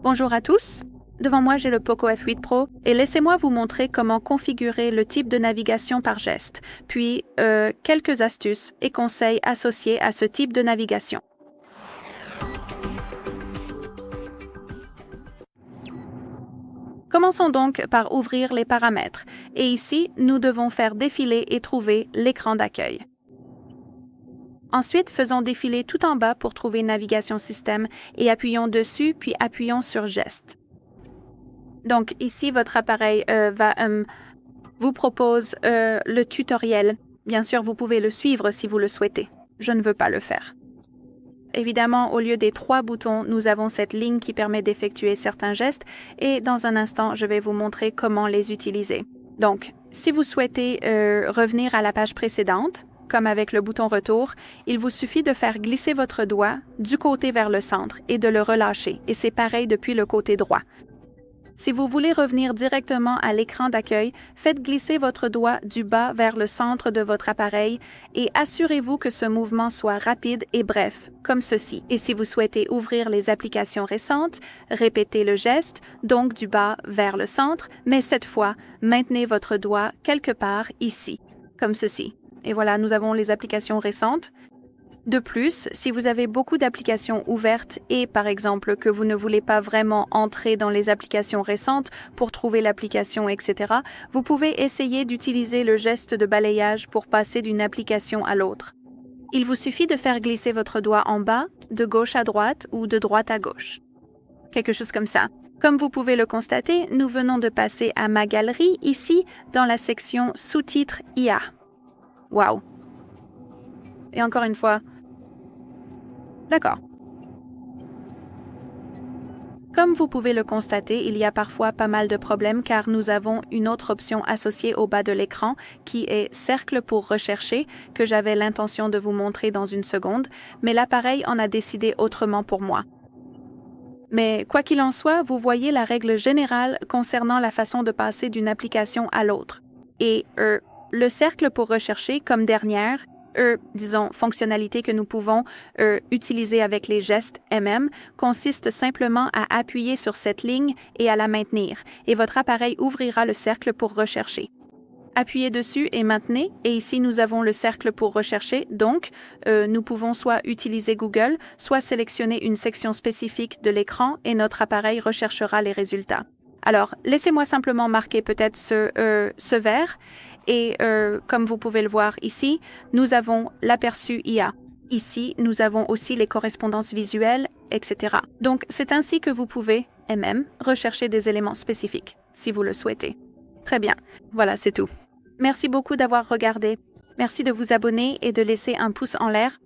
Bonjour à tous. Devant moi, j'ai le Poco F8 Pro et laissez-moi vous montrer comment configurer le type de navigation par geste, puis quelques astuces et conseils associés à ce type de navigation. Commençons donc par ouvrir les paramètres et ici, nous devons faire défiler et trouver l'écran d'accueil. Ensuite, faisons défiler tout en bas pour trouver Navigation système et appuyons dessus puis appuyons sur Geste. Donc ici, votre appareil vous propose le tutoriel. Bien sûr, vous pouvez le suivre si vous le souhaitez. Je ne veux pas le faire. Évidemment, au lieu des 3 boutons, nous avons cette ligne qui permet d'effectuer certains gestes et dans un instant, je vais vous montrer comment les utiliser. Donc, si vous souhaitez revenir à la page précédente, comme avec le bouton retour, il vous suffit de faire glisser votre doigt du côté vers le centre et de le relâcher, et c'est pareil depuis le côté droit. Si vous voulez revenir directement à l'écran d'accueil, faites glisser votre doigt du bas vers le centre de votre appareil et assurez-vous que ce mouvement soit rapide et bref, comme ceci. Et si vous souhaitez ouvrir les applications récentes, répétez le geste, donc du bas vers le centre, mais cette fois, maintenez votre doigt quelque part ici, comme ceci. Et voilà, nous avons les applications récentes. De plus, si vous avez beaucoup d'applications ouvertes et, par exemple, que vous ne voulez pas vraiment entrer dans les applications récentes pour trouver l'application, etc., vous pouvez essayer d'utiliser le geste de balayage pour passer d'une application à l'autre. Il vous suffit de faire glisser votre doigt en bas, de gauche à droite ou de droite à gauche. Quelque chose comme ça. Comme vous pouvez le constater, nous venons de passer à ma galerie ici, dans la section sous-titres IA. Wow! Et encore une fois, d'accord. Comme vous pouvez le constater, il y a parfois pas mal de problèmes car nous avons une autre option associée au bas de l'écran qui est Cercle pour rechercher, que j'avais l'intention de vous montrer dans une seconde, mais l'appareil en a décidé autrement pour moi. Mais quoi qu'il en soit, vous voyez la règle générale concernant la façon de passer d'une application à l'autre. Et le cercle pour rechercher comme dernière, disons, fonctionnalité que nous pouvons utiliser avec les gestes consiste simplement à appuyer sur cette ligne et à la maintenir, et votre appareil ouvrira le cercle pour rechercher. Appuyez dessus et maintenez, et ici nous avons le cercle pour rechercher, donc nous pouvons soit utiliser Google, soit sélectionner une section spécifique de l'écran et notre appareil recherchera les résultats. Alors, laissez-moi simplement marquer peut-être ce vert. Et comme vous pouvez le voir ici, nous avons l'aperçu IA. Ici, nous avons aussi les correspondances visuelles, etc. Donc, c'est ainsi que vous pouvez, rechercher des éléments spécifiques, si vous le souhaitez. Très bien. Voilà, c'est tout. Merci beaucoup d'avoir regardé. Merci de vous abonner et de laisser un pouce en l'air